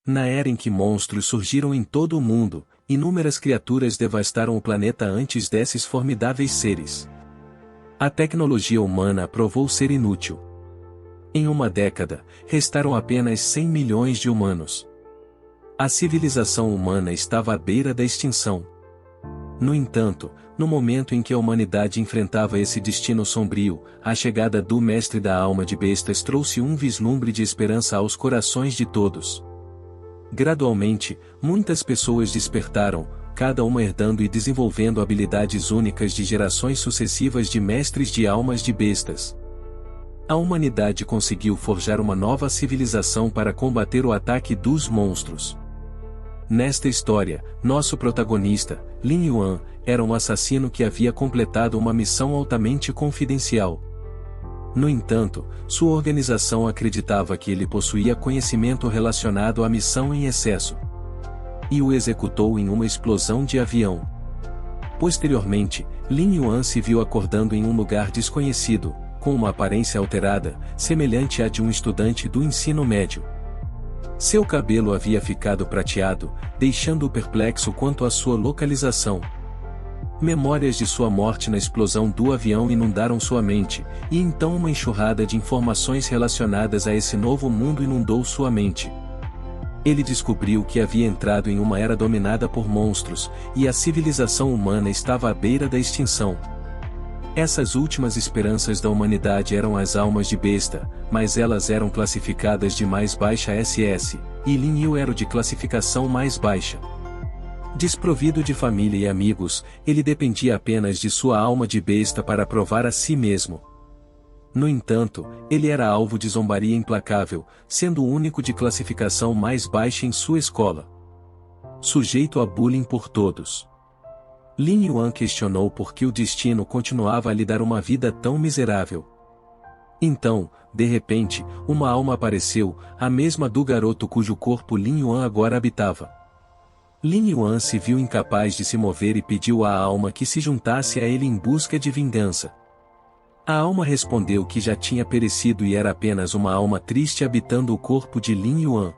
Na era em que monstros surgiram em todo o mundo, inúmeras criaturas devastaram o planeta antes desses formidáveis seres. A tecnologia humana provou ser inútil. Em uma década, restaram apenas 100 milhões de humanos. A civilização humana estava à beira da extinção. No entanto, no momento em que a humanidade enfrentava esse destino sombrio, a chegada do Mestre da Alma de Bestas trouxe um vislumbre de esperança aos corações de todos. Gradualmente, muitas pessoas despertaram, cada uma herdando e desenvolvendo habilidades únicas de gerações sucessivas de mestres de almas de bestas. A humanidade conseguiu forjar uma nova civilização para combater o ataque dos monstros. Nesta história, nosso protagonista, Lin Yuan, era um assassino que havia completado uma missão altamente confidencial. No entanto, sua organização acreditava que ele possuía conhecimento relacionado à missão em excesso. E o executou em uma explosão de avião. Posteriormente, Lin Yuan se viu acordando em um lugar desconhecido, com uma aparência alterada, semelhante à de um estudante do ensino médio. Seu cabelo havia ficado prateado, deixando-o perplexo quanto à sua localização. Memórias de sua morte na explosão do avião inundaram sua mente, e então uma enxurrada de informações relacionadas a esse novo mundo inundou sua mente. Ele descobriu que havia entrado em uma era dominada por monstros, e a civilização humana estava à beira da extinção. Essas últimas esperanças da humanidade eram as almas de besta, mas elas eram classificadas de mais baixa SS, e Lin Yu era o de classificação mais baixa. Desprovido de família e amigos, ele dependia apenas de sua alma de besta para provar a si mesmo. No entanto, ele era alvo de zombaria implacável, sendo o único de classificação mais baixa em sua escola. Sujeito a bullying por todos. Lin Yuan questionou por que o destino continuava a lhe dar uma vida tão miserável. Então, de repente, uma alma apareceu, a mesma do garoto cujo corpo Lin Yuan agora habitava. Lin Yuan se viu incapaz de se mover e pediu à alma que se juntasse a ele em busca de vingança. A alma respondeu que já tinha perecido e era apenas uma alma triste habitando o corpo de Lin Yuan.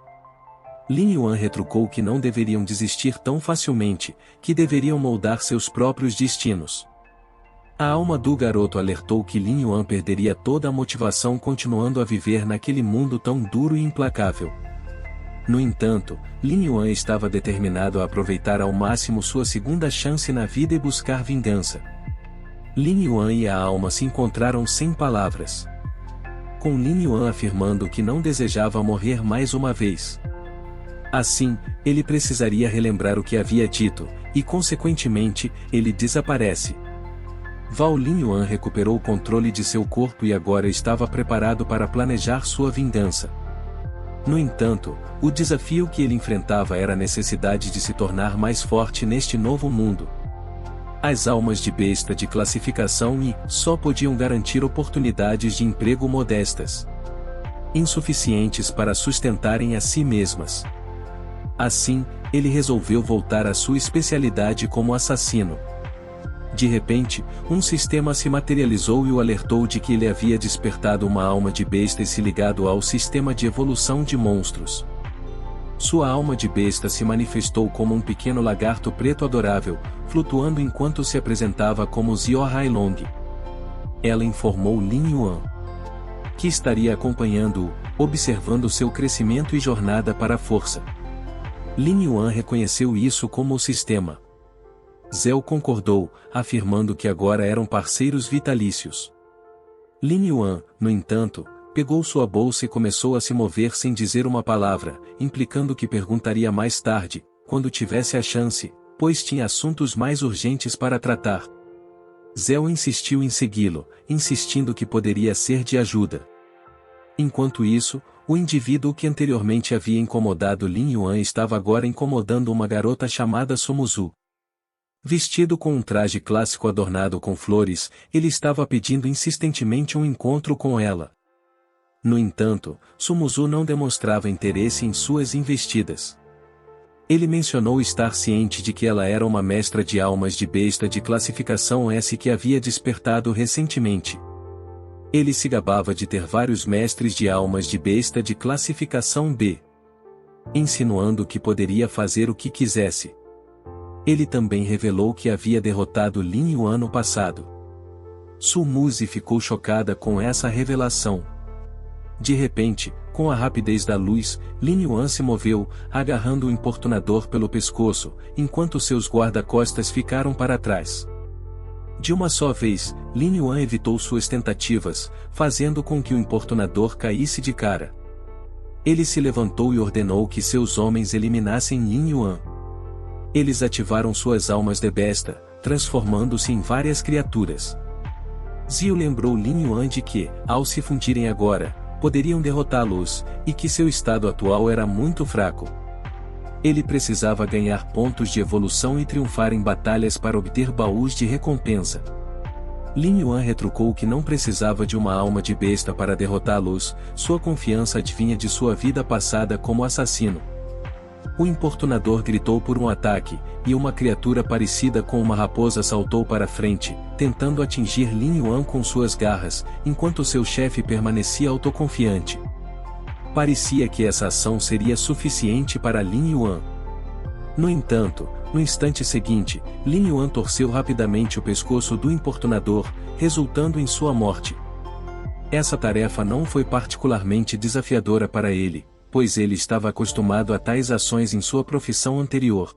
Lin Yuan retrucou que não deveriam desistir tão facilmente, que deveriam moldar seus próprios destinos. A alma do garoto alertou que Lin Yuan perderia toda a motivação continuando a viver naquele mundo tão duro e implacável. No entanto, Lin Yuan estava determinado a aproveitar ao máximo sua segunda chance na vida e buscar vingança. Lin Yuan e a alma se encontraram sem palavras. Com Lin Yuan afirmando que não desejava morrer mais uma vez. Assim, ele precisaria relembrar o que havia dito, e consequentemente, ele desaparece. Val Lin Yuan recuperou o controle de seu corpo e agora estava preparado para planejar sua vingança. No entanto, o desafio que ele enfrentava era a necessidade de se tornar mais forte neste novo mundo. As almas de besta de classificação I só podiam garantir oportunidades de emprego modestas, insuficientes para sustentarem a si mesmas. Assim, ele resolveu voltar à sua especialidade como assassino. De repente, um sistema se materializou e o alertou de que ele havia despertado uma alma de besta e se ligado ao sistema de evolução de monstros. Sua alma de besta se manifestou como um pequeno lagarto preto adorável, flutuando enquanto se apresentava como Zio Hailong. Ela informou Lin Yuan que estaria acompanhando-o, observando seu crescimento e jornada para a força. Lin Yuan reconheceu isso como o sistema. Zhao concordou, afirmando que agora eram parceiros vitalícios. Lin Yuan, no entanto, pegou sua bolsa e começou a se mover sem dizer uma palavra, implicando que perguntaria mais tarde, quando tivesse a chance, pois tinha assuntos mais urgentes para tratar. Zhao insistiu em segui-lo, insistindo que poderia ser de ajuda. Enquanto isso, o indivíduo que anteriormente havia incomodado Lin Yuan estava agora incomodando uma garota chamada Somuzu. Vestido com um traje clássico adornado com flores, ele estava pedindo insistentemente um encontro com ela. No entanto, Somuzu não demonstrava interesse em suas investidas. Ele mencionou estar ciente de que ela era uma mestra de almas de besta de classificação S que havia despertado recentemente. Ele se gabava de ter vários mestres de almas de besta de classificação B. insinuando que poderia fazer o que quisesse. Ele também revelou que havia derrotado Lin Yuan no passado. Su Muzi ficou chocada com essa revelação. De repente, com a rapidez da luz, Lin Yuan se moveu, agarrando o importunador pelo pescoço, enquanto seus guarda-costas ficaram para trás. De uma só vez, Lin Yuan evitou suas tentativas, fazendo com que o importunador caísse de cara. Ele se levantou e ordenou que seus homens eliminassem Lin Yuan. Eles ativaram suas almas de besta, transformando-se em várias criaturas. Zio lembrou Lin Yuan de que, ao se fundirem agora, poderiam derrotá-los, e que seu estado atual era muito fraco. Ele precisava ganhar pontos de evolução e triunfar em batalhas para obter baús de recompensa. Lin Yuan retrucou que não precisava de uma alma de besta para derrotá-los, sua confiança advinha de sua vida passada como assassino. O importunador gritou por um ataque, e uma criatura parecida com uma raposa saltou para frente, tentando atingir Lin Yuan com suas garras, enquanto seu chefe permanecia autoconfiante. Parecia que essa ação seria suficiente para Lin Yuan. No entanto, no instante seguinte, Lin Yuan torceu rapidamente o pescoço do importunador, resultando em sua morte. Essa tarefa não foi particularmente desafiadora para ele, pois ele estava acostumado a tais ações em sua profissão anterior.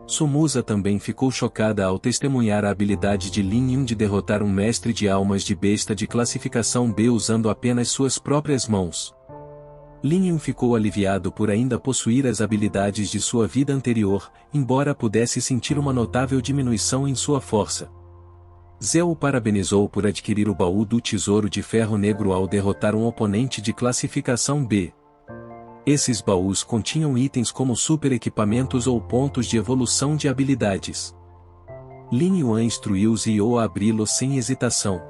Su Muzi também ficou chocada ao testemunhar a habilidade de Lin Yuan de derrotar um mestre de almas de besta de classificação B usando apenas suas próprias mãos. Lin Yuan ficou aliviado por ainda possuir as habilidades de sua vida anterior, embora pudesse sentir uma notável diminuição em sua força. Zhao o parabenizou por adquirir o baú do Tesouro de Ferro Negro ao derrotar um oponente de classificação B. Esses baús continham itens como super equipamentos ou pontos de evolução de habilidades. Lin Yuan instruiu Zhao a abri-los sem hesitação.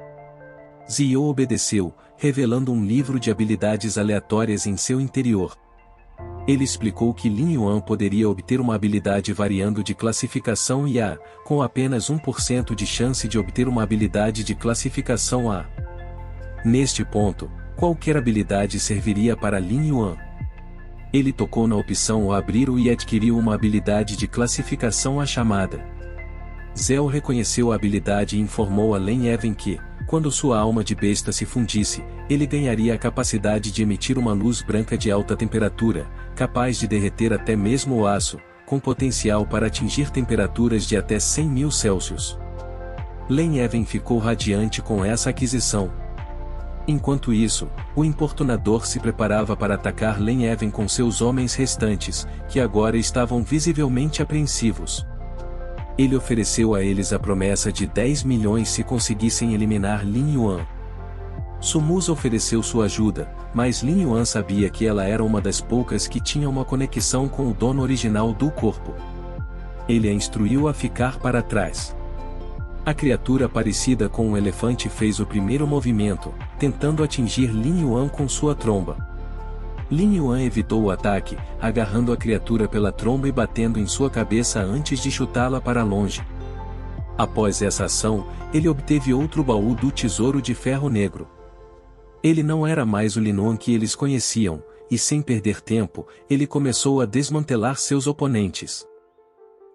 Zhao obedeceu, revelando um livro de habilidades aleatórias em seu interior. Ele explicou que Lin Yuan poderia obter uma habilidade variando de classificação A, com apenas 1% de chance de obter uma habilidade de classificação A. Neste ponto, qualquer habilidade serviria para Lin Yuan. Ele tocou na opção o abrir-o e adquiriu uma habilidade de classificação A chamada. Zhao reconheceu a habilidade e informou a Lin Evan que, quando sua alma de besta se fundisse, ele ganharia a capacidade de emitir uma luz branca de alta temperatura, capaz de derreter até mesmo o aço, com potencial para atingir temperaturas de até 100.000 Celsius. Lin Evan ficou radiante com essa aquisição. Enquanto isso, o importunador se preparava para atacar Lin Evan com seus homens restantes, que agora estavam visivelmente apreensivos. Ele ofereceu a eles a promessa de 10 milhões se conseguissem eliminar Lin Yuan. Su Muzi ofereceu sua ajuda, mas Lin Yuan sabia que ela era uma das poucas que tinha uma conexão com o dono original do corpo. Ele a instruiu a ficar para trás. A criatura parecida com um elefante fez o primeiro movimento, tentando atingir Lin Yuan com sua tromba. Lin Yuan evitou o ataque, agarrando a criatura pela tromba e batendo em sua cabeça antes de chutá-la para longe. Após essa ação, ele obteve outro baú do Tesouro de Ferro Negro. Ele não era mais o Lin Yuan que eles conheciam, e sem perder tempo, ele começou a desmantelar seus oponentes.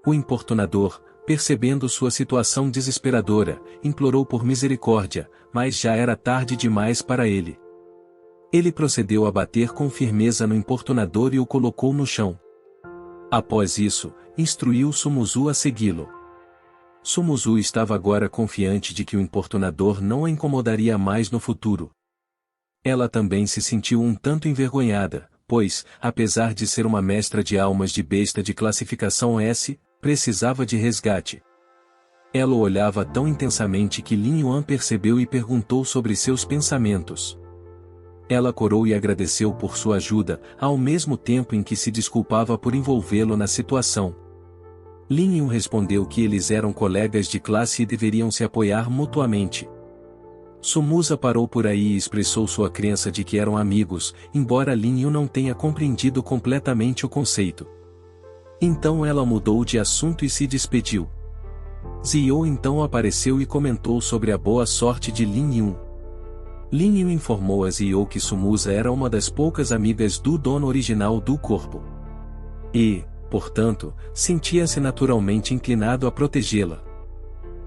O importunador, percebendo sua situação desesperadora, implorou por misericórdia, mas já era tarde demais para ele. Ele procedeu a bater com firmeza no importunador e o colocou no chão. Após isso, instruiu Su Muzi a segui-lo. Su Muzi estava agora confiante de que o importunador não a incomodaria mais no futuro. Ela também se sentiu um tanto envergonhada, pois, apesar de ser uma mestra de almas de besta de classificação S, precisava de resgate. Ela o olhava tão intensamente que Lin Yuan percebeu e perguntou sobre seus pensamentos. Ela corou e agradeceu por sua ajuda, ao mesmo tempo em que se desculpava por envolvê-lo na situação. Lin Yuan respondeu que eles eram colegas de classe e deveriam se apoiar mutuamente. Su Muzi parou por aí e expressou sua crença de que eram amigos, embora Lin Yuan não tenha compreendido completamente o conceito. Então ela mudou de assunto e se despediu. Zhao então apareceu e comentou sobre a boa sorte de Lin Yuan. Lin Yuan informou a Zhao que Su Muzi era uma das poucas amigas do dono original do corpo. E, portanto, sentia-se naturalmente inclinado a protegê-la.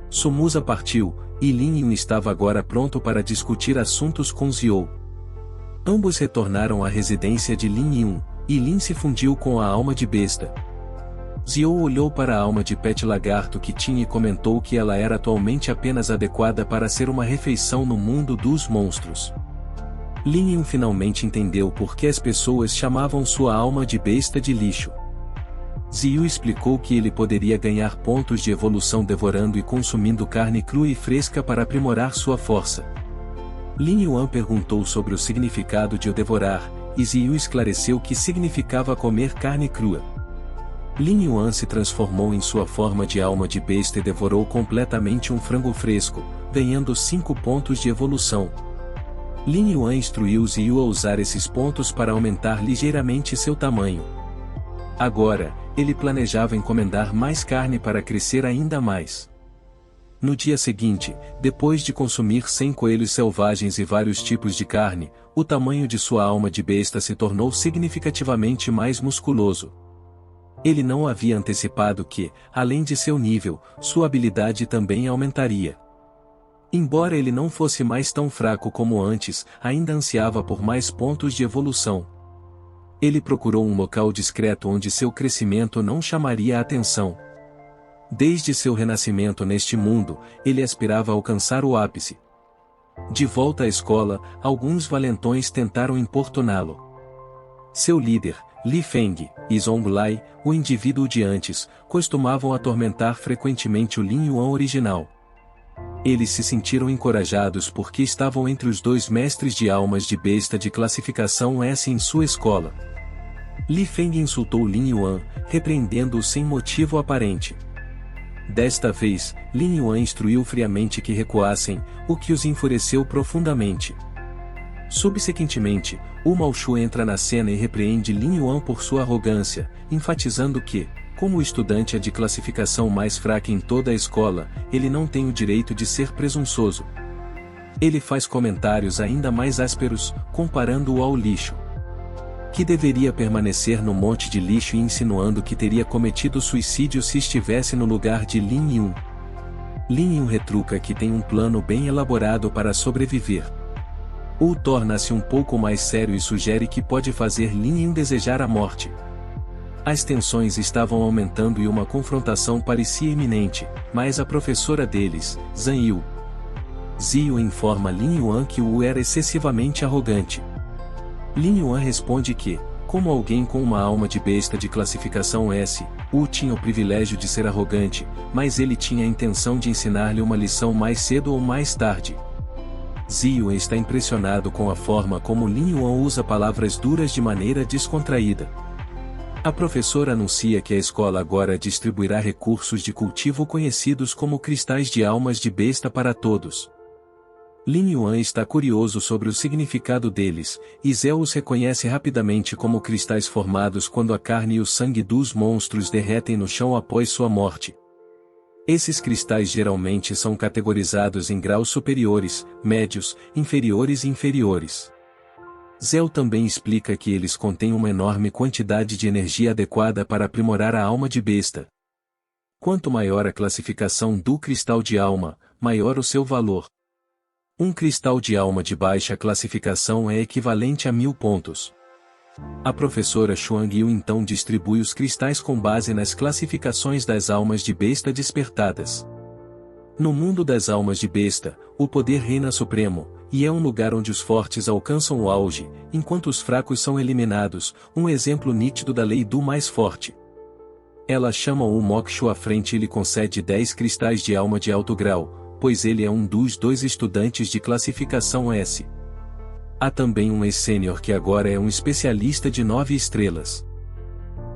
Somusa partiu, e Lin Yun estava agora pronto para discutir assuntos com Xiao. Ambos retornaram à residência de Lin Yun, e Lin se fundiu com a alma de besta. Xiao olhou para a alma de pet lagarto que tinha e comentou que ela era atualmente apenas adequada para ser uma refeição no mundo dos monstros. Lin Yun finalmente entendeu por que as pessoas chamavam sua alma de besta de lixo. Xiao explicou que ele poderia ganhar pontos de evolução devorando e consumindo carne crua e fresca para aprimorar sua força. Lin Yuan perguntou sobre o significado de o devorar, e Xiao esclareceu que significava comer carne crua. Lin Yuan se transformou em sua forma de alma de besta e devorou completamente um frango fresco, ganhando 5 pontos de evolução. Lin Yuan instruiu Xiao a usar esses pontos para aumentar ligeiramente seu tamanho. Agora, ele planejava encomendar mais carne para crescer ainda mais. No dia seguinte, depois de consumir 100 coelhos selvagens e vários tipos de carne, o tamanho de sua alma de besta se tornou significativamente mais musculoso. Ele não havia antecipado que, além de seu nível, sua habilidade também aumentaria. Embora ele não fosse mais tão fraco como antes, ainda ansiava por mais pontos de evolução. Ele procurou um local discreto onde seu crescimento não chamaria a atenção. Desde seu renascimento neste mundo, ele aspirava a alcançar o ápice. De volta à escola, alguns valentões tentaram importuná-lo. Seu líder, Li Feng, e Zonglai, o indivíduo de antes, costumavam atormentar frequentemente o Lin Yuan original. Eles se sentiram encorajados porque estavam entre os 2 mestres de almas de besta de classificação S em sua escola. Li Feng insultou Lin Yuan, repreendendo-o sem motivo aparente. Desta vez, Lin Yuan instruiu friamente que recuassem, o que os enfureceu profundamente. Subsequentemente, o Mao Shu entra na cena e repreende Lin Yuan por sua arrogância, enfatizando que, como o estudante de classificação mais fraca em toda a escola, ele não tem o direito de ser presunçoso. Ele faz comentários ainda mais ásperos, comparando-o ao lixo, que deveria permanecer no monte de lixo e insinuando que teria cometido suicídio se estivesse no lugar de Lin Yun. Lin Yun retruca que tem um plano bem elaborado para sobreviver. Ou torna-se um pouco mais sério e sugere que pode fazer Lin Yun desejar a morte. As tensões estavam aumentando e uma confrontação parecia iminente, mas a professora deles, Zhang Yu, Xiao informa Lin Yuan que Wu era excessivamente arrogante. Lin Yuan responde que, como alguém com uma alma de besta de classificação S, Wu tinha o privilégio de ser arrogante, mas ele tinha a intenção de ensinar-lhe uma lição mais cedo ou mais tarde. Xiao está impressionado com a forma como Lin Yuan usa palavras duras de maneira descontraída. A professora anuncia que a escola agora distribuirá recursos de cultivo conhecidos como cristais de almas de besta para todos. Lin Yuan está curioso sobre o significado deles, e Zhao os reconhece rapidamente como cristais formados quando a carne e o sangue dos monstros derretem no chão após sua morte. Esses cristais geralmente são categorizados em graus superiores, médios, inferiores e inferiores. Zhao também explica que eles contêm uma enorme quantidade de energia adequada para aprimorar a alma de besta. Quanto maior a classificação do cristal de alma, maior o seu valor. Um cristal de alma de baixa classificação é equivalente a 1000 pontos. A professora Xuang Yu então distribui os cristais com base nas classificações das almas de besta despertadas. No mundo das almas de besta, o poder reina supremo, e é um lugar onde os fortes alcançam o auge, enquanto os fracos são eliminados, um exemplo nítido da lei do mais forte. Ela chama o Mokshu à frente e lhe concede 10 cristais de alma de alto grau, pois ele é um dos 2 estudantes de classificação S. Há também um ex-sênior que agora é um especialista de 9 estrelas.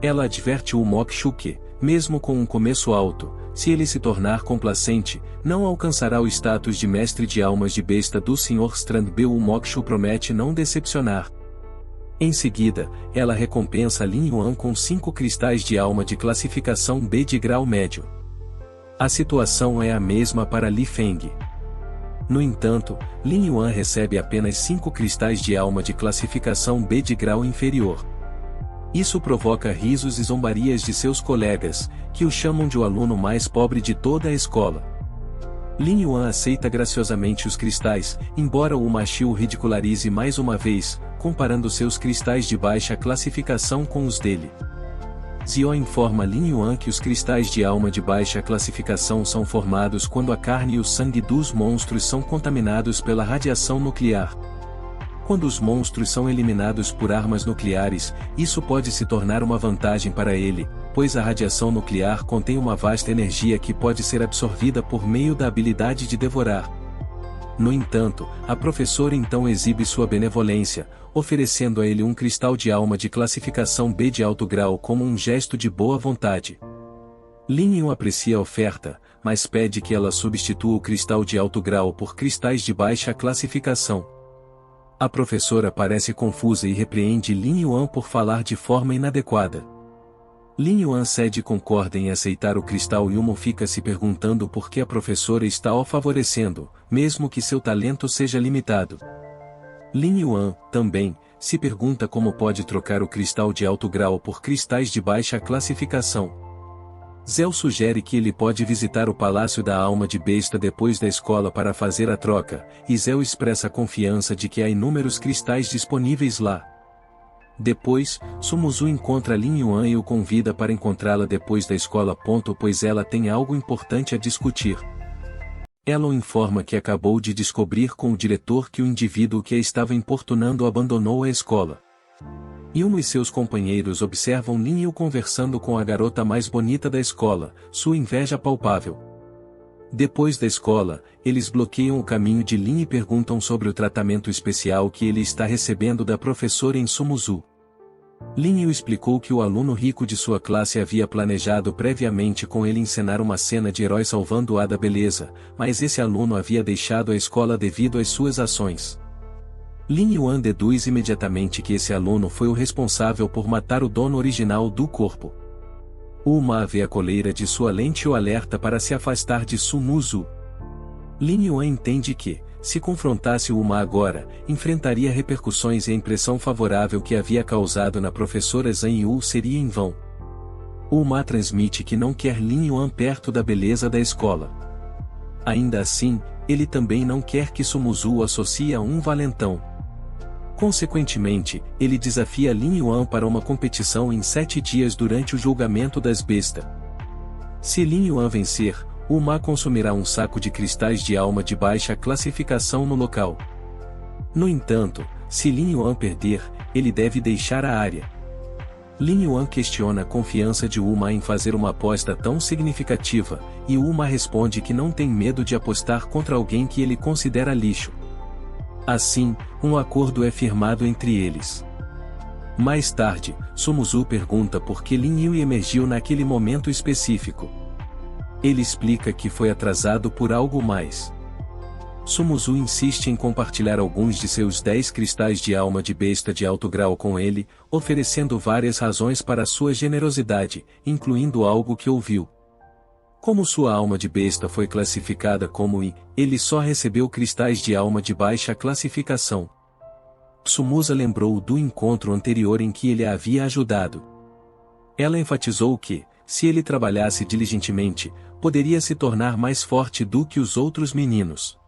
Ela adverte o Mokshu que, mesmo com um começo alto, se ele se tornar complacente, não alcançará o status de mestre de almas de besta do Sr. Strandbell. O Mokshu promete não decepcionar. Em seguida, ela recompensa Lin Yuan com 5 cristais de alma de classificação B de grau médio. A situação é a mesma para Li Feng. No entanto, Lin Yuan recebe apenas 5 cristais de alma de classificação B de grau inferior. Isso provoca risos e zombarias de seus colegas, que o chamam de o aluno mais pobre de toda a escola. Lin Yuan aceita graciosamente os cristais, embora o Machi o ridicularize mais uma vez, comparando seus cristais de baixa classificação com os dele. Zio informa Lin Yuan que os cristais de alma de baixa classificação são formados quando a carne e o sangue dos monstros são contaminados pela radiação nuclear. Quando os monstros são eliminados por armas nucleares, isso pode se tornar uma vantagem para ele, pois a radiação nuclear contém uma vasta energia que pode ser absorvida por meio da habilidade de devorar. No entanto, a professora então exibe sua benevolência, oferecendo a ele um cristal de alma de classificação B de alto grau como um gesto de boa vontade. Lin Yuan aprecia a oferta, mas pede que ela substitua o cristal de alto grau por cristais de baixa classificação. A professora parece confusa e repreende Lin Yuan por falar de forma inadequada. Lin Yuan cede e concorda em aceitar o cristal e Yumo fica se perguntando por que a professora está o favorecendo, mesmo que seu talento seja limitado. Lin Yuan, também, se pergunta como pode trocar o cristal de alto grau por cristais de baixa classificação. Zell sugere que ele pode visitar o Palácio da Alma de Besta depois da escola para fazer a troca, e Zell expressa a confiança de que há inúmeros cristais disponíveis lá. Depois, Sumuzu encontra Lin Yuan e o convida para encontrá-la depois da escola. Pois ela tem algo importante a discutir. Ela o informa que acabou de descobrir com o diretor que o indivíduo que a estava importunando abandonou a escola. Yumo e seus companheiros observam Lin Yu conversando com a garota mais bonita da escola, sua inveja palpável. Depois da escola, eles bloqueiam o caminho de Lin e perguntam sobre o tratamento especial que ele está recebendo da professora em Sumuzu. Lin Yu explicou que o aluno rico de sua classe havia planejado previamente com ele encenar uma cena de herói salvando a da beleza, mas esse aluno havia deixado a escola devido às suas ações. Lin Yuan deduz imediatamente que esse aluno foi o responsável por matar o dono original do corpo. Uma vê a coleira de sua lente e o alerta para se afastar de Sumuzu. Lin Yuan entende que, se confrontasse Uma agora, enfrentaria repercussões e a impressão favorável que havia causado na professora Zhang Yu seria em vão. Uma transmite que não quer Lin Yuan perto da beleza da escola. Ainda assim, ele também não quer que Sumuzu o associe a um valentão. Consequentemente, ele desafia Lin Yuan para uma competição em 7 dias durante o julgamento das bestas. Se Lin Yuan vencer, Uma consumirá um saco de cristais de alma de baixa classificação no local. No entanto, se Lin Yuan perder, ele deve deixar a área. Lin Yuan questiona a confiança de Uma em fazer uma aposta tão significativa, e Uma responde que não tem medo de apostar contra alguém que ele considera lixo. Assim, um acordo é firmado entre eles. Mais tarde, Sumuzu pergunta por que Lin Yu emergiu naquele momento específico. Ele explica que foi atrasado por algo mais. Sumuzu insiste em compartilhar alguns de seus 10 cristais de alma de besta de alto grau com ele, oferecendo várias razões para sua generosidade, incluindo algo que ouviu. Como sua alma de besta foi classificada como I, ele só recebeu cristais de alma de baixa classificação. Sumusa lembrou do encontro anterior em que ele a havia ajudado. Ela enfatizou que, se ele trabalhasse diligentemente, poderia se tornar mais forte do que os outros meninos.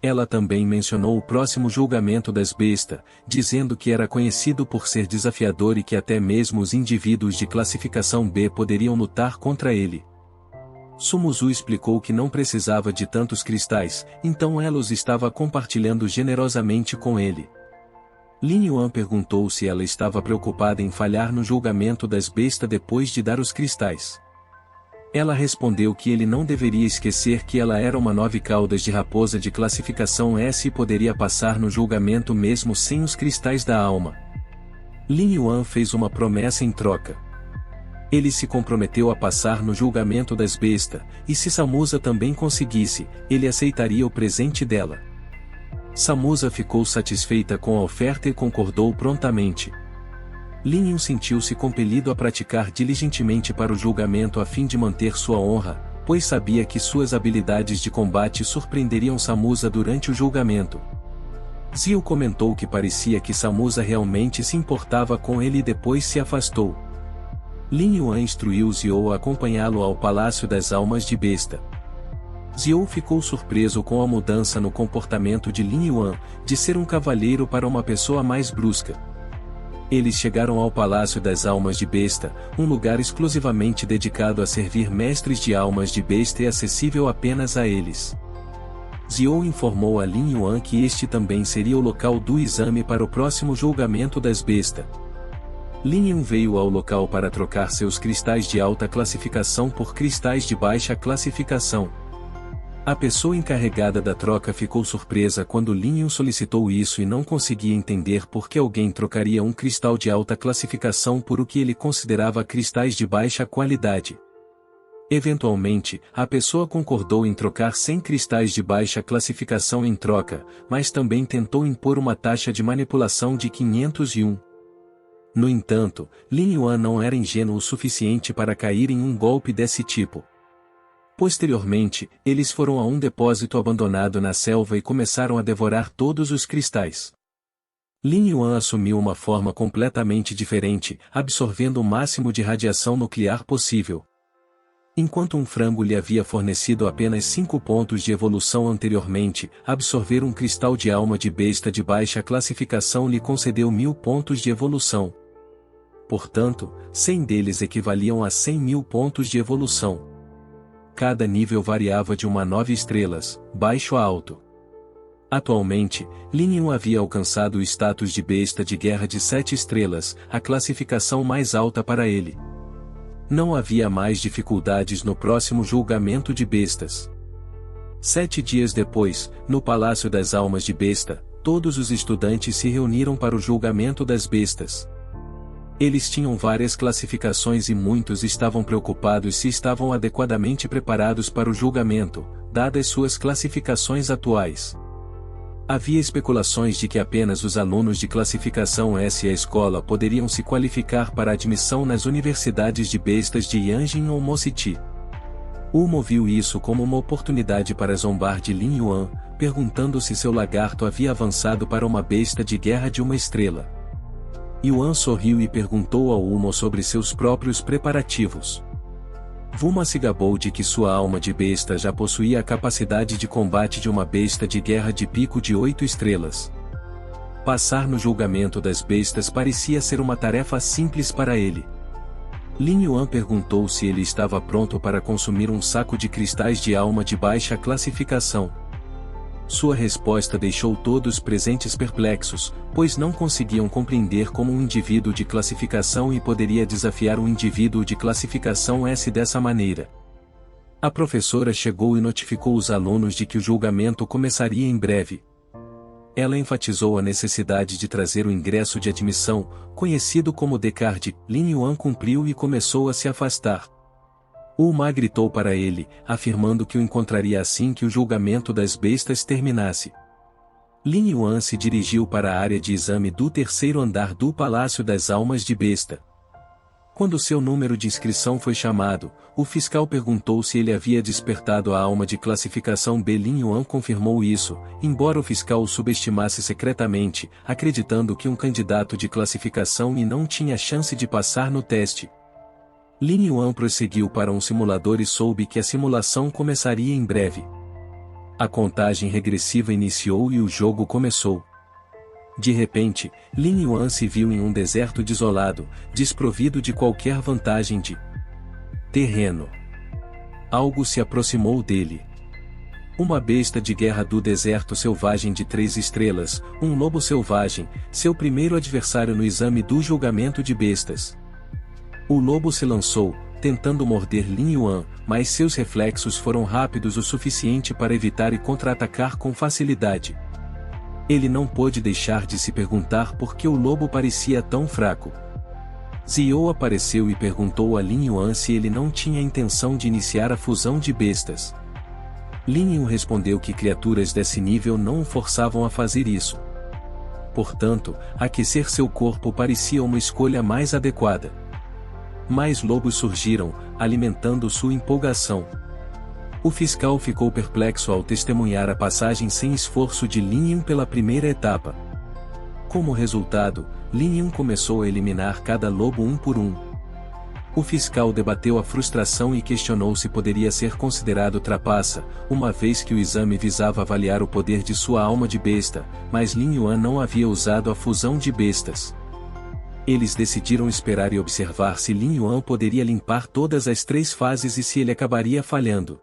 Ela também mencionou o próximo julgamento das bestas, dizendo que era conhecido por ser desafiador e que até mesmo os indivíduos de classificação B poderiam lutar contra ele. Sumuzu explicou que não precisava de tantos cristais, então ela os estava compartilhando generosamente com ele. Lin Yuan perguntou se ela estava preocupada em falhar no julgamento das bestas depois de dar os cristais. Ela respondeu que ele não deveria esquecer que ela era uma 9 caudas de raposa de classificação S e poderia passar no julgamento mesmo sem os cristais da alma. Lin Yuan fez uma promessa em troca. Ele se comprometeu a passar no julgamento das bestas, e se Samusa também conseguisse, ele aceitaria o presente dela. Samusa ficou satisfeita com a oferta e concordou prontamente. Lin Yu sentiu-se compelido a praticar diligentemente para o julgamento a fim de manter sua honra, pois sabia que suas habilidades de combate surpreenderiam Samusa durante o julgamento. Zio comentou que parecia que Samusa realmente se importava com ele e depois se afastou. Lin Yuan instruiu Zio a acompanhá-lo ao Palácio das Almas de Besta. Zio ficou surpreso com a mudança no comportamento de Lin Yuan, de ser um cavalheiro para uma pessoa mais brusca. Eles chegaram ao Palácio das Almas de Besta, um lugar exclusivamente dedicado a servir mestres de almas de besta e acessível apenas a eles. Zio informou a Lin Yuan que este também seria o local do exame para o próximo julgamento das bestas. Lin Yuan veio ao local para trocar seus cristais de alta classificação por cristais de baixa classificação. A pessoa encarregada da troca ficou surpresa quando Lin Yuan solicitou isso e não conseguia entender por que alguém trocaria um cristal de alta classificação por o que ele considerava cristais de baixa qualidade. Eventualmente, a pessoa concordou em trocar 100 cristais de baixa classificação em troca, mas também tentou impor uma taxa de manipulação de 501. No entanto, Lin Yuan não era ingênuo o suficiente para cair em um golpe desse tipo. Posteriormente, eles foram a um depósito abandonado na selva e começaram a devorar todos os cristais. Lin Yuan assumiu uma forma completamente diferente, absorvendo o máximo de radiação nuclear possível. Enquanto um frango lhe havia fornecido apenas 5 pontos de evolução anteriormente, absorver um cristal de alma de besta de baixa classificação lhe concedeu 1000 pontos de evolução. Portanto, 100 deles equivaliam a 100.000 pontos de evolução. Cada nível variava de 1 a 9 estrelas, baixo a alto. Atualmente, Lin Yuan havia alcançado o status de besta de guerra de 7 estrelas, a classificação mais alta para ele. Não havia mais dificuldades no próximo julgamento de bestas. 7 dias depois, no Palácio das Almas de Besta, todos os estudantes se reuniram para o julgamento das bestas. Eles tinham várias classificações e muitos estavam preocupados se estavam adequadamente preparados para o julgamento, dadas suas classificações atuais. Havia especulações de que apenas os alunos de classificação S e a escola poderiam se qualificar para admissão nas universidades de bestas de Yanjin ou Mociti. Ulmo viu isso como uma oportunidade para zombar de Lin Yuan, perguntando se seu lagarto havia avançado para uma besta de guerra de 1 estrela. Yuan sorriu e perguntou ao Ulmo sobre seus próprios preparativos. Vuma se gabou de que sua alma de besta já possuía a capacidade de combate de uma besta de guerra de pico de 8 estrelas. Passar no julgamento das bestas parecia ser uma tarefa simples para ele. Lin Yuan perguntou se ele estava pronto para consumir um saco de cristais de alma de baixa classificação. Sua resposta deixou todos presentes perplexos, pois não conseguiam compreender como um indivíduo de classificação I poderia desafiar um indivíduo de classificação S dessa maneira. A professora chegou e notificou os alunos de que o julgamento começaria em breve. Ela enfatizou a necessidade de trazer o ingresso de admissão, conhecido como D-Card. Lin Yuan cumpriu e começou a se afastar. Ulma gritou para ele, afirmando que o encontraria assim que o julgamento das bestas terminasse. Lin Yuan se dirigiu para a área de exame do 3º andar do Palácio das Almas de Besta. Quando seu número de inscrição foi chamado, o fiscal perguntou se ele havia despertado a alma de classificação B. Lin Yuan confirmou isso, embora o fiscal o subestimasse secretamente, acreditando que um candidato de classificação I não tinha chance de passar no teste. Lin Yuan prosseguiu para um simulador e soube que a simulação começaria em breve. A contagem regressiva iniciou e o jogo começou. De repente, Lin Yuan se viu em um deserto desolado, desprovido de qualquer vantagem de terreno. Algo se aproximou dele. Uma besta de guerra do deserto selvagem de 3 estrelas, um lobo selvagem, seu primeiro adversário no exame do julgamento de bestas. O lobo se lançou, tentando morder Lin Yuan, mas seus reflexos foram rápidos o suficiente para evitar e contra-atacar com facilidade. Ele não pôde deixar de se perguntar por que o lobo parecia tão fraco. Zio apareceu e perguntou a Lin Yuan se ele não tinha intenção de iniciar a fusão de bestas. Lin Yuan respondeu que criaturas desse nível não o forçavam a fazer isso. Portanto, aquecer seu corpo parecia uma escolha mais adequada. Mais lobos surgiram, alimentando sua empolgação. O fiscal ficou perplexo ao testemunhar a passagem sem esforço de Lin Yun pela primeira etapa. Como resultado, Lin Yun começou a eliminar cada lobo um por um. O fiscal debateu a frustração e questionou se poderia ser considerado trapaça, uma vez que o exame visava avaliar o poder de sua alma de besta, mas Lin Yuan não havia usado a fusão de bestas. Eles decidiram esperar e observar se Lin Yuan poderia limpar todas as 3 fases e se ele acabaria falhando.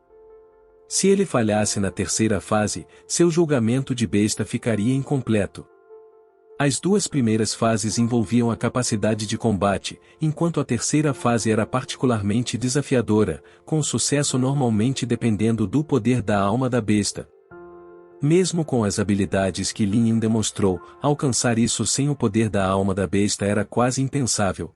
Se ele falhasse na terceira fase, seu julgamento de besta ficaria incompleto. As 2 primeiras fases envolviam a capacidade de combate, enquanto a terceira fase era particularmente desafiadora, com sucesso normalmente dependendo do poder da alma da besta. Mesmo com as habilidades que Lin Yun demonstrou, alcançar isso sem o poder da alma da besta era quase impensável.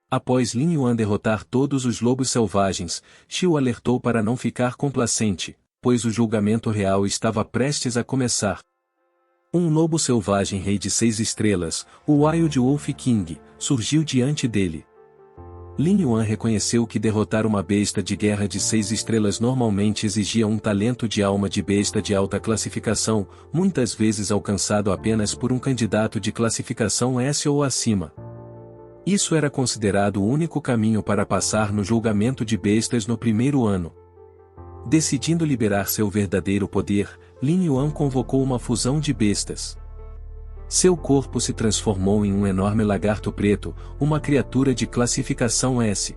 Após Lin Yuan derrotar todos os lobos selvagens, Shi o alertou para não ficar complacente, pois o julgamento real estava prestes a começar. Um lobo selvagem rei de 6 estrelas, o Wild Wolf King, surgiu diante dele. Lin Yuan reconheceu que derrotar uma besta de guerra de 6 estrelas normalmente exigia um talento de alma de besta de alta classificação, muitas vezes alcançado apenas por um candidato de classificação S ou acima. Isso era considerado o único caminho para passar no julgamento de bestas no primeiro ano. Decidindo liberar seu verdadeiro poder, Lin Yuan convocou uma fusão de bestas. Seu corpo se transformou em um enorme lagarto preto, uma criatura de classificação S.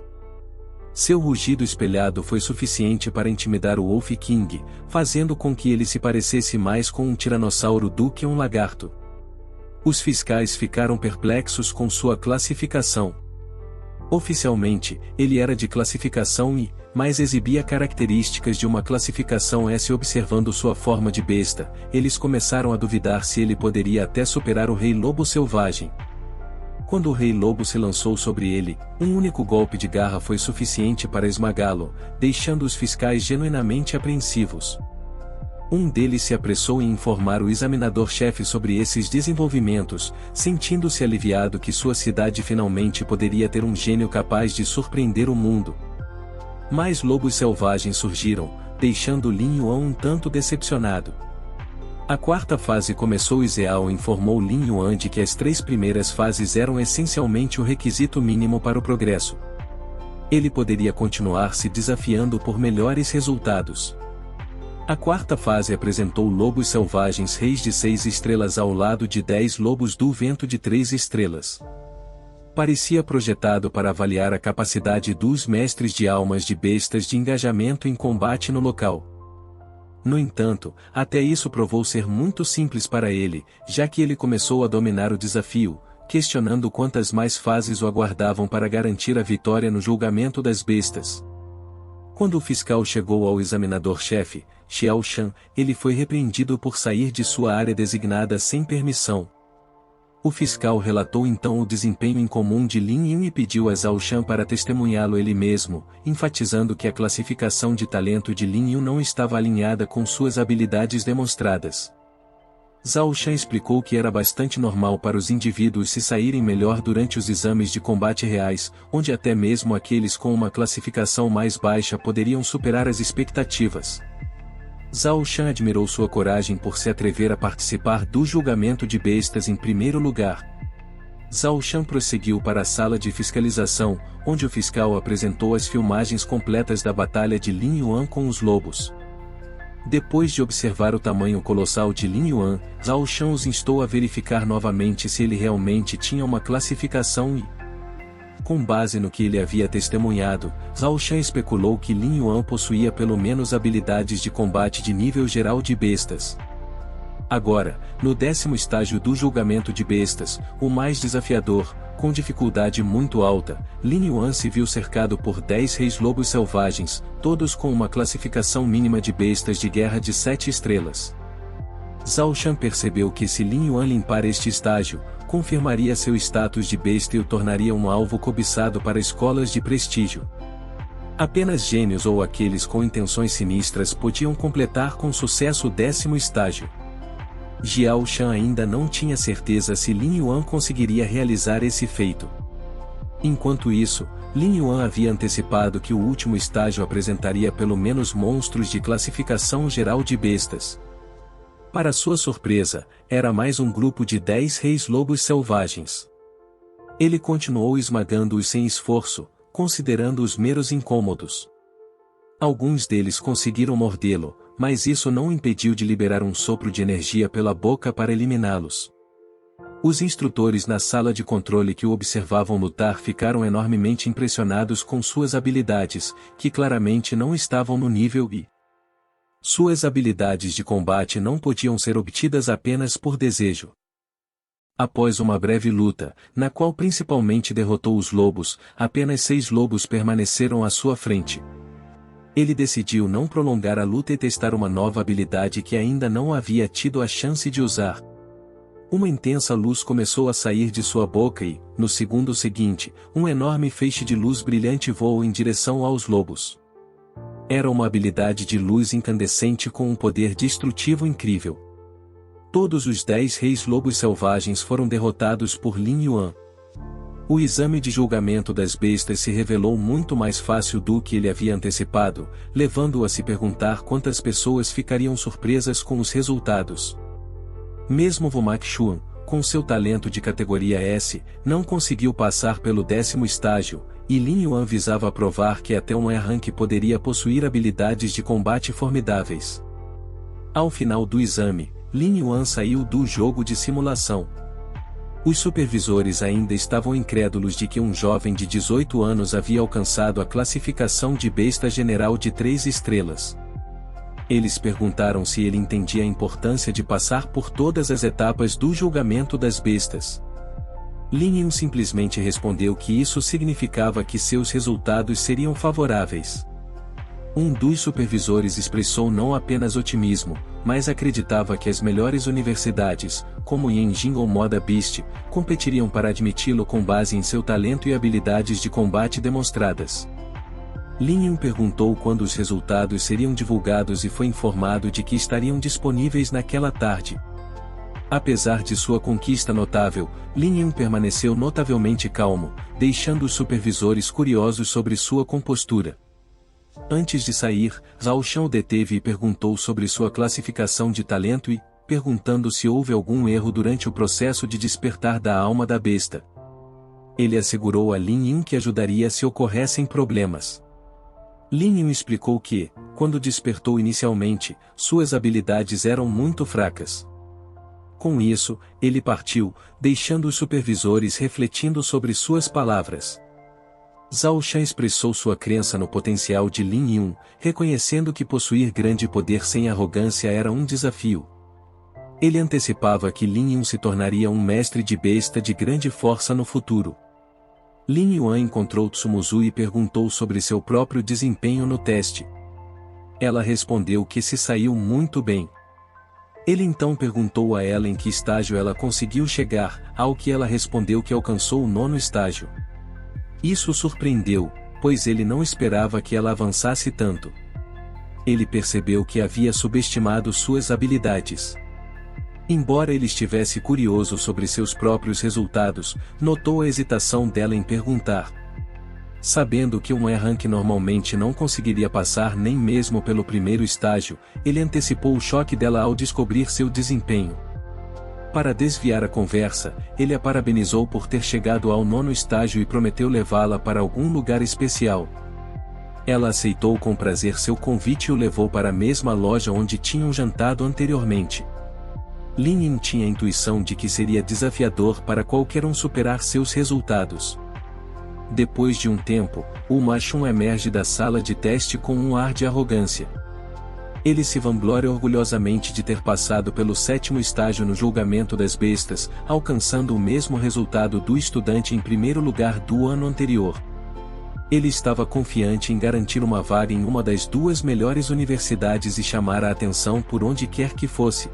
Seu rugido espelhado foi suficiente para intimidar o Wolf King, fazendo com que ele se parecesse mais com um tiranossauro do que um lagarto. Os fiscais ficaram perplexos com sua classificação. Oficialmente, ele era de classificação I, mas exibia características de uma classificação S. Observando sua forma de besta, eles começaram a duvidar se ele poderia até superar o Rei Lobo Selvagem. Quando o Rei Lobo se lançou sobre ele, um único golpe de garra foi suficiente para esmagá-lo, deixando os fiscais genuinamente apreensivos. Um deles se apressou em informar o examinador-chefe sobre esses desenvolvimentos, sentindo-se aliviado que sua cidade finalmente poderia ter um gênio capaz de surpreender o mundo. Mais lobos selvagens surgiram, deixando Lin Yuan um tanto decepcionado. A 4ª fase começou e Zhao informou Lin Yuan de que as 3 primeiras fases eram essencialmente o requisito mínimo para o progresso. Ele poderia continuar se desafiando por melhores resultados. A 4ª fase apresentou lobos selvagens reis de 6 estrelas ao lado de 10 lobos do vento de 3 estrelas. Parecia projetado para avaliar a capacidade dos mestres de almas de bestas de engajamento em combate no local. No entanto, até isso provou ser muito simples para ele, já que ele começou a dominar o desafio, questionando quantas mais fases o aguardavam para garantir a vitória no julgamento das bestas. Quando o fiscal chegou ao examinador-chefe, Xiao Shan, ele foi repreendido por sair de sua área designada sem permissão. O fiscal relatou então o desempenho incomum de Lin Yun e pediu a Zhao Shan para testemunhá-lo ele mesmo, enfatizando que a classificação de talento de Lin Yun não estava alinhada com suas habilidades demonstradas. Zhao Shan explicou que era bastante normal para os indivíduos se saírem melhor durante os exames de combate reais, onde até mesmo aqueles com uma classificação mais baixa poderiam superar as expectativas. Zhao Shan admirou sua coragem por se atrever a participar do julgamento de bestas em primeiro lugar. Zhao Shan prosseguiu para a sala de fiscalização, onde o fiscal apresentou as filmagens completas da batalha de Lin Yuan com os lobos. Depois de observar o tamanho colossal de Lin Yuan, Zhao Shan os instou a verificar novamente se ele realmente tinha uma classificação I. Com base no que ele havia testemunhado, Zhao Shan especulou que Lin Yuan possuía pelo menos habilidades de combate de nível geral de bestas. Agora, no 10º estágio do julgamento de bestas, o mais desafiador, com dificuldade muito alta, Lin Yuan se viu cercado por 10 reis lobos selvagens, todos com uma classificação mínima de bestas de guerra de 7 estrelas. Zhao Shan percebeu que se Lin Yuan limpar este estágio, confirmaria seu status de besta e o tornaria um alvo cobiçado para escolas de prestígio. Apenas gênios ou aqueles com intenções sinistras podiam completar com sucesso o 10º estágio. Xiao Shan ainda não tinha certeza se Lin Yuan conseguiria realizar esse feito. Enquanto isso, Lin Yuan havia antecipado que o último estágio apresentaria pelo menos monstros de classificação geral de bestas. Para sua surpresa, era mais um grupo de 10 reis lobos selvagens. Ele continuou esmagando-os sem esforço, considerando-os meros incômodos. Alguns deles conseguiram mordê-lo, mas isso não o impediu de liberar um sopro de energia pela boca para eliminá-los. Os instrutores na sala de controle que o observavam lutar ficaram enormemente impressionados com suas habilidades, que claramente não estavam no nível I. Suas habilidades de combate não podiam ser obtidas apenas por desejo. Após uma breve luta, na qual principalmente derrotou os lobos, apenas 6 lobos permaneceram à sua frente. Ele decidiu não prolongar a luta e testar uma nova habilidade que ainda não havia tido a chance de usar. Uma intensa luz começou a sair de sua boca e, no segundo seguinte, um enorme feixe de luz brilhante voou em direção aos lobos. Era uma habilidade de luz incandescente com um poder destrutivo incrível. Todos os 10 reis lobos selvagens foram derrotados por Lin Yuan. O exame de julgamento das bestas se revelou muito mais fácil do que ele havia antecipado, levando-o a se perguntar quantas pessoas ficariam surpresas com os resultados. Mesmo Womack Chuan, com seu talento de categoria S, não conseguiu passar pelo 10º estágio, e Lin Yuan visava provar que até um E-Rank poderia possuir habilidades de combate formidáveis. Ao final do exame, Lin Yuan saiu do jogo de simulação. Os supervisores ainda estavam incrédulos de que um jovem de 18 anos havia alcançado a classificação de besta general de 3 estrelas. Eles perguntaram se ele entendia a importância de passar por todas as etapas do julgamento das bestas. Lin Yuan simplesmente respondeu que isso significava que seus resultados seriam favoráveis. Um dos supervisores expressou não apenas otimismo, mas acreditava que as melhores universidades, como Yanjing ou Moda Beast, competiriam para admiti-lo com base em seu talento e habilidades de combate demonstradas. Lin Yuan perguntou quando os resultados seriam divulgados e foi informado de que estariam disponíveis naquela tarde. Apesar de sua conquista notável, Lin Yuan permaneceu notavelmente calmo, deixando os supervisores curiosos sobre sua compostura. Antes de sair, Zhao Shan o deteve e perguntou sobre sua classificação de talento e, perguntando se houve algum erro durante o processo de despertar da alma da besta. Ele assegurou a Lin Yuan que ajudaria se ocorressem problemas. Lin Yuan explicou que, quando despertou inicialmente, suas habilidades eram muito fracas. Com isso, ele partiu, deixando os supervisores refletindo sobre suas palavras. Zhao Shan expressou sua crença no potencial de Lin Yuan, reconhecendo que possuir grande poder sem arrogância era um desafio. Ele antecipava que Lin Yuan se tornaria um mestre de besta de grande força no futuro. Lin Yuan encontrou Tsumuzu e perguntou sobre seu próprio desempenho no teste. Ela respondeu que se saiu muito bem. Ele então perguntou a ela em que estágio ela conseguiu chegar, ao que ela respondeu que alcançou o 9º estágio. Isso o surpreendeu, pois ele não esperava que ela avançasse tanto. Ele percebeu que havia subestimado suas habilidades. Embora ele estivesse curioso sobre seus próprios resultados, notou a hesitação dela em perguntar. Sabendo que um E-Rank normalmente não conseguiria passar nem mesmo pelo 1º estágio, ele antecipou o choque dela ao descobrir seu desempenho. Para desviar a conversa, ele a parabenizou por ter chegado ao 9º estágio e prometeu levá-la para algum lugar especial. Ela aceitou com prazer seu convite e o levou para a mesma loja onde tinham jantado anteriormente. Lin Yuan tinha a intuição de que seria desafiador para qualquer um superar seus resultados. Depois de um tempo, o Ma Chun emerge da sala de teste com um ar de arrogância. Ele se vangloria orgulhosamente de ter passado pelo 7º estágio no julgamento das bestas, alcançando o mesmo resultado do estudante em primeiro lugar do ano anterior. Ele estava confiante em garantir uma vaga em uma das 2 melhores universidades e chamar a atenção por onde quer que fosse.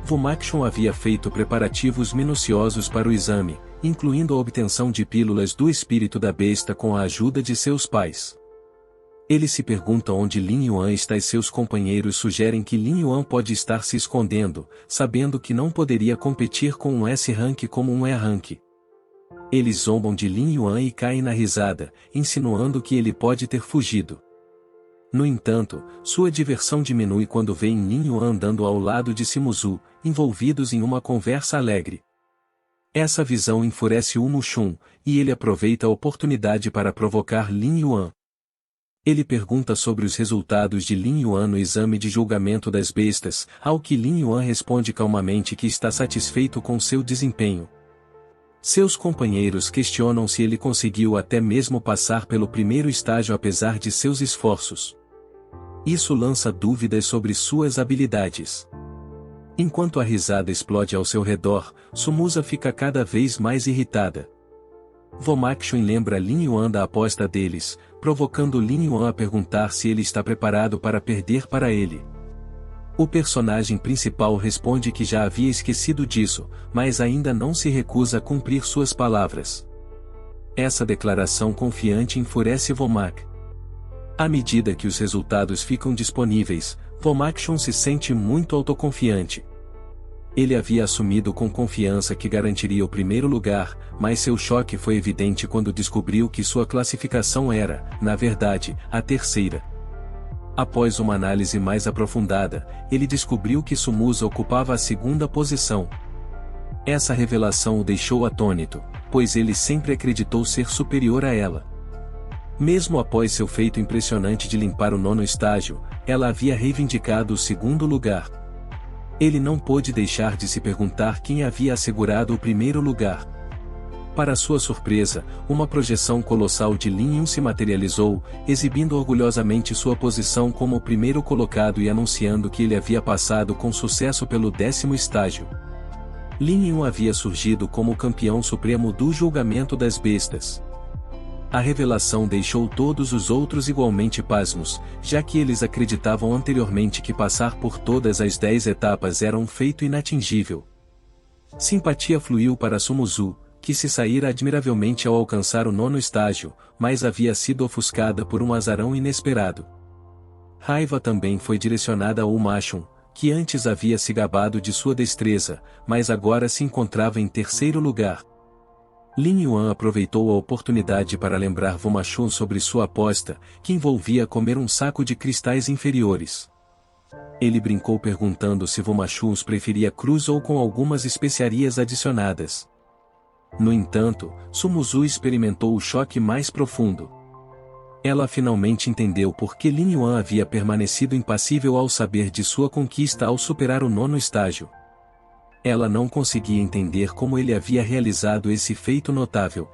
Womack Chuan havia feito preparativos minuciosos para o exame, incluindo a obtenção de pílulas do espírito da besta com a ajuda de seus pais. Ele se pergunta onde Lin Yuan está e seus companheiros sugerem que Lin Yuan pode estar se escondendo, sabendo que não poderia competir com um S-Rank como um E-Rank. Eles zombam de Lin Yuan e caem na risada, insinuando que ele pode ter fugido. No entanto, sua diversão diminui quando veem Lin Yuan andando ao lado de Sima Zhu, envolvidos em uma conversa alegre. Essa visão enfurece Wu Mushun, e ele aproveita a oportunidade para provocar Lin Yuan. Ele pergunta sobre os resultados de Lin Yuan no exame de julgamento das bestas, ao que Lin Yuan responde calmamente que está satisfeito com seu desempenho. Seus companheiros questionam se ele conseguiu até mesmo passar pelo primeiro estágio apesar de seus esforços. Isso lança dúvidas sobre suas habilidades. Enquanto a risada explode ao seu redor, Sumusa fica cada vez mais irritada. Womakshun lembra Lin Yuan da aposta deles, provocando Lin Yuan a perguntar se ele está preparado para perder para ele. O personagem principal responde que já havia esquecido disso, mas ainda não se recusa a cumprir suas palavras. Essa declaração confiante enfurece Womak. À medida que os resultados ficam disponíveis, Womakshun se sente muito autoconfiante. Ele havia assumido com confiança que garantiria o primeiro lugar, mas seu choque foi evidente quando descobriu que sua classificação era, na verdade, a terceira. Após uma análise mais aprofundada, ele descobriu que Sumusa ocupava a segunda posição. Essa revelação o deixou atônito, pois ele sempre acreditou ser superior a ela. Mesmo após seu feito impressionante de limpar o 9º estágio, ela havia reivindicado o segundo lugar. Ele não pôde deixar de se perguntar quem havia assegurado o primeiro lugar. Para sua surpresa, uma projeção colossal de Lin Yun se materializou, exibindo orgulhosamente sua posição como o primeiro colocado e anunciando que ele havia passado com sucesso pelo 10º estágio. Lin Yun havia surgido como o campeão supremo do julgamento das bestas. A revelação deixou todos os outros igualmente pasmos, já que eles acreditavam anteriormente que passar por todas as 10 etapas era um feito inatingível. Simpatia fluiu para Sima Zhu, que se saíra admiravelmente ao alcançar o 9º estágio, mas havia sido ofuscada por um azarão inesperado. Raiva também foi direcionada a Wu Mashun, que antes havia se gabado de sua destreza, mas agora se encontrava em terceiro lugar. Lin Yuan aproveitou a oportunidade para lembrar Wu Mashun sobre sua aposta, que envolvia comer um saco de cristais inferiores. Ele brincou perguntando se Wu Mashun os preferia crus ou com algumas especiarias adicionadas. No entanto, Sima Zhu experimentou o choque mais profundo. Ela finalmente entendeu por que Lin Yuan havia permanecido impassível ao saber de sua conquista ao superar o 9º estágio. Ela não conseguia entender como ele havia realizado esse feito notável.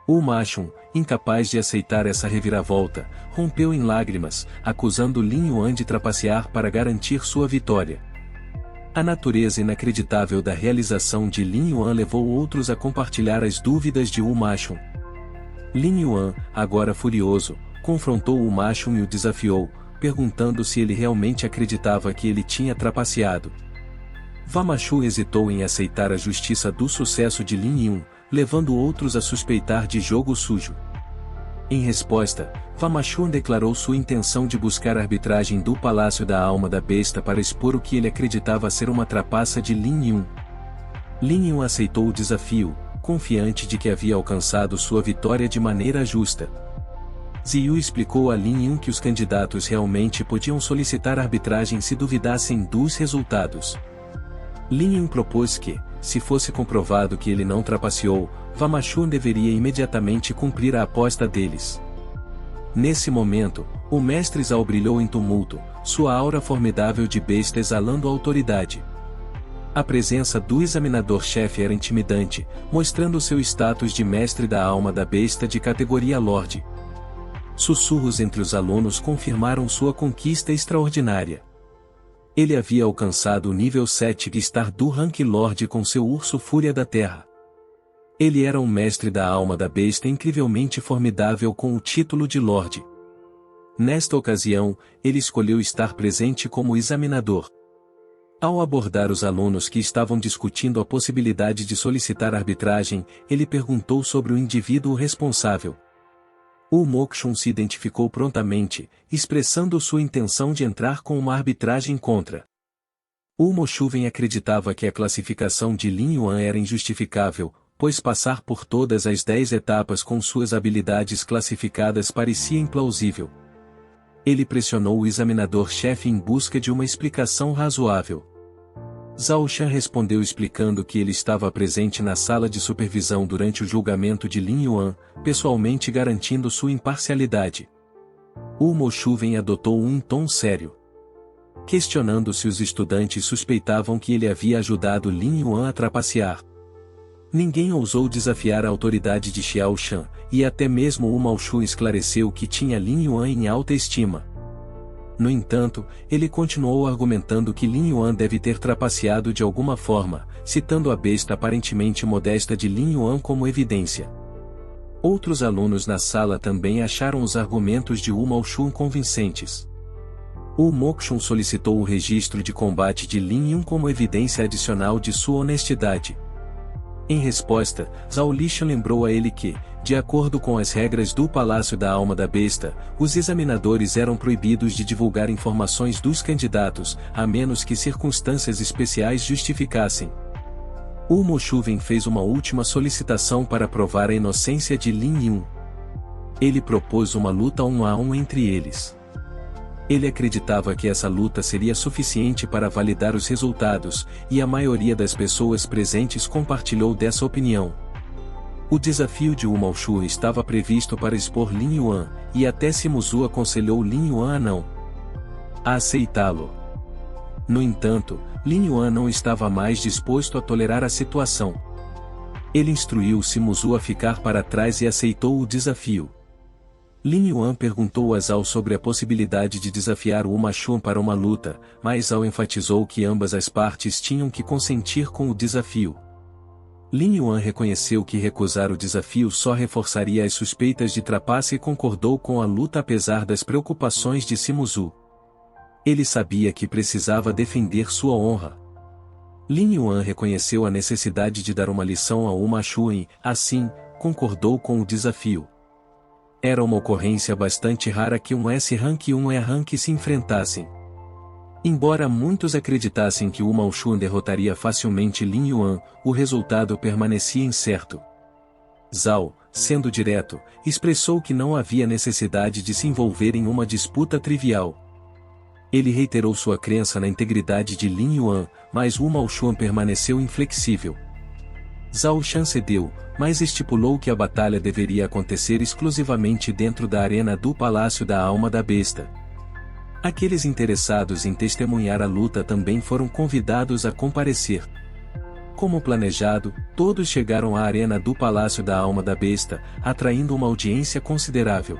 Wu Mashun, incapaz de aceitar essa reviravolta, rompeu em lágrimas, acusando Lin Yuan de trapacear para garantir sua vitória. A natureza inacreditável da realização de Lin Yuan levou outros a compartilhar as dúvidas de Wu Mashun. Lin Yuan, agora furioso, confrontou Wu Mashun e o desafiou, perguntando se ele realmente acreditava que ele tinha trapaceado. Wu Mashun hesitou em aceitar a justiça do sucesso de Lin Yun, levando outros a suspeitar de jogo sujo. Em resposta, Wu Mashun declarou sua intenção de buscar a arbitragem do Palácio da Alma da Besta para expor o que ele acreditava ser uma trapaça de Lin Yun. Lin Yun aceitou o desafio, confiante de que havia alcançado sua vitória de maneira justa. Ziyu explicou a Lin Yun que os candidatos realmente podiam solicitar arbitragem se duvidassem dos resultados. Lin Yun propôs que, se fosse comprovado que ele não trapaceou, Wu Mashun deveria imediatamente cumprir a aposta deles. Nesse momento, o mestre Zhao brilhou em tumulto, sua aura formidável de besta exalando autoridade. A presença do examinador-chefe era intimidante, mostrando seu status de mestre da alma da besta de categoria Lorde. Sussurros entre os alunos confirmaram sua conquista extraordinária. Ele havia alcançado o nível 7 Star do Rank Lorde com seu urso Fúria da Terra. Ele era um mestre da alma da besta incrivelmente formidável com o título de Lorde. Nesta ocasião, ele escolheu estar presente como examinador. Ao abordar os alunos que estavam discutindo a possibilidade de solicitar arbitragem, ele perguntou sobre o indivíduo responsável. Wu Moxun se identificou prontamente, expressando sua intenção de entrar com uma arbitragem contra. Wu Moxuven acreditava que a classificação de Lin Yuan era injustificável, pois passar por todas as 10 etapas com suas habilidades classificadas parecia implausível. Ele pressionou o examinador-chefe em busca de uma explicação razoável. Zhao Shan respondeu explicando que ele estava presente na sala de supervisão durante o julgamento de Lin Yuan, pessoalmente garantindo sua imparcialidade. Mo Shuven adotou um tom sério, questionando se os estudantes suspeitavam que ele havia ajudado Lin Yuan a trapacear. Ninguém ousou desafiar a autoridade de Xiao Shan, e até mesmo Mao Shu esclareceu que tinha Lin Yuan em alta estima. No entanto, ele continuou argumentando que Lin Yuan deve ter trapaceado de alguma forma, citando a besta aparentemente modesta de Lin Yuan como evidência. Outros alunos na sala também acharam os argumentos de Mao Shu convincentes. Moxun solicitou o registro de combate de Lin Yuan como evidência adicional de sua honestidade. Em resposta, Zhao Lishan lembrou a ele que, de acordo com as regras do Palácio da Alma da Besta, os examinadores eram proibidos de divulgar informações dos candidatos, a menos que circunstâncias especiais justificassem. Mo Shuven fez uma última solicitação para provar a inocência de Lin Yuan. Ele propôs uma luta 1-a-1 entre eles. Ele acreditava que essa luta seria suficiente para validar os resultados, e a maioria das pessoas presentes compartilhou dessa opinião. O desafio de Mao Shu estava previsto para expor Lin Yuan, e até Sima Zhu aconselhou Lin Yuan a não aceitá-lo. No entanto, Lin Yuan não estava mais disposto a tolerar a situação. Ele instruiu Sima Zhu a ficar para trás e aceitou o desafio. Lin Yuan perguntou a Zhao sobre a possibilidade de desafiar Ma Shu para uma luta, mas Zhao enfatizou que ambas as partes tinham que consentir com o desafio. Lin Yuan reconheceu que recusar o desafio só reforçaria as suspeitas de trapaça e concordou com a luta apesar das preocupações de Sima Zhu. Ele sabia que precisava defender sua honra. Lin Yuan reconheceu a necessidade de dar uma lição a Ma Shu e, assim, concordou com o desafio. Era uma ocorrência bastante rara que um S-Rank e um E-Rank se enfrentassem. Embora muitos acreditassem que Mao Shu derrotaria facilmente Lin Yuan, o resultado permanecia incerto. Zhao, sendo direto, expressou que não havia necessidade de se envolver em uma disputa trivial. Ele reiterou sua crença na integridade de Lin Yuan, mas Mao Shu permaneceu inflexível. Zhao Shan cedeu, mas estipulou que a batalha deveria acontecer exclusivamente dentro da arena do Palácio da Alma da Besta. Aqueles interessados em testemunhar a luta também foram convidados a comparecer. Como planejado, todos chegaram à arena do Palácio da Alma da Besta, atraindo uma audiência considerável.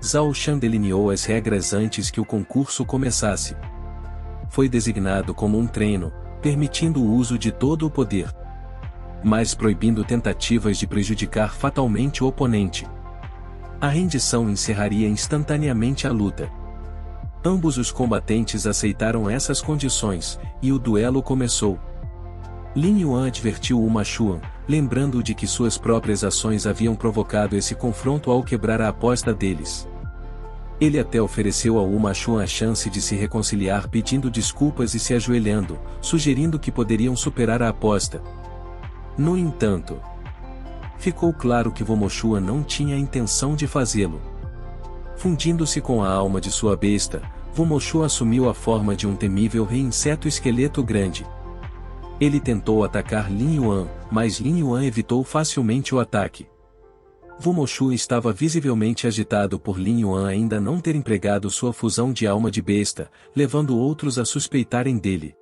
Zhao Shan delineou as regras antes que o concurso começasse. Foi designado como um treino, permitindo o uso de todo o poder, mas proibindo tentativas de prejudicar fatalmente o oponente. A rendição encerraria instantaneamente a luta. Ambos os combatentes aceitaram essas condições, e o duelo começou. Lin Yuan advertiu Ma Shu, lembrando-o de que suas próprias ações haviam provocado esse confronto ao quebrar a aposta deles. Ele até ofereceu a Ma Shu a chance de se reconciliar pedindo desculpas e se ajoelhando, sugerindo que poderiam superar a aposta. No entanto, ficou claro que Mao Shu não tinha a intenção de fazê-lo. Fundindo-se com a alma de sua besta, Mao Shu assumiu a forma de um temível rei-inseto esqueleto grande. Ele tentou atacar Lin Yuan, mas Lin Yuan evitou facilmente o ataque. Mao Shu estava visivelmente agitado por Lin Yuan ainda não ter empregado sua fusão de alma de besta, levando outros a suspeitarem dele.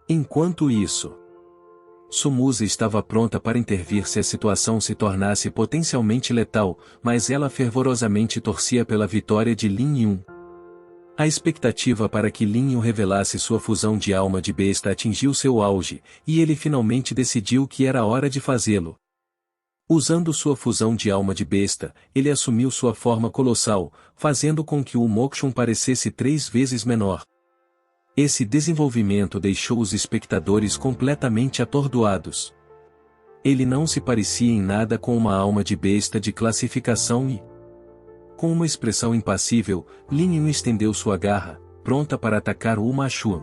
Enquanto isso, Sumusa estava pronta para intervir se a situação se tornasse potencialmente letal, mas ela fervorosamente torcia pela vitória de Lin Yuan. A expectativa para que Lin Yuan revelasse sua fusão de alma de besta atingiu seu auge, e ele finalmente decidiu que era hora de fazê-lo. Usando sua fusão de alma de besta, ele assumiu sua forma colossal, fazendo com que o Moxun parecesse 3 vezes menor. Esse desenvolvimento deixou os espectadores completamente atordoados. Ele não se parecia em nada com uma alma de besta de classificação e, com uma expressão impassível, Lin Yuan estendeu sua garra, pronta para atacar Ma Shu.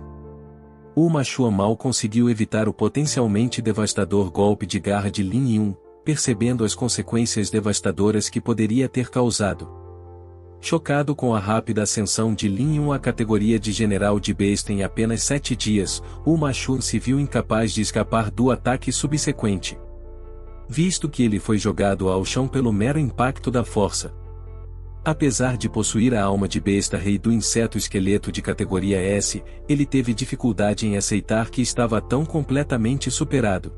O Mashua mal conseguiu evitar o potencialmente devastador golpe de garra de Lin Yun, percebendo as consequências devastadoras que poderia ter causado. Chocado com a rápida ascensão de Lin Yun à categoria de general de besta em apenas 7 dias, o Mashua se viu incapaz de escapar do ataque subsequente, visto que ele foi jogado ao chão pelo mero impacto da força. Apesar de possuir a alma de besta rei do inseto esqueleto de categoria S, ele teve dificuldade em aceitar que estava tão completamente superado.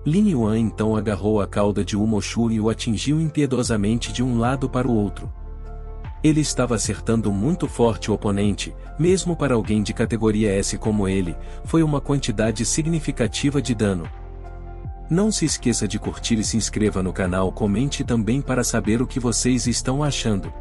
Lin Yuan então agarrou a cauda de Umoshu e o atingiu impiedosamente de um lado para o outro. Ele estava acertando muito forte o oponente, mesmo para alguém de categoria S como ele, foi uma quantidade significativa de dano. Não se esqueça de curtir e se inscreva no canal, comente também para saber o que vocês estão achando.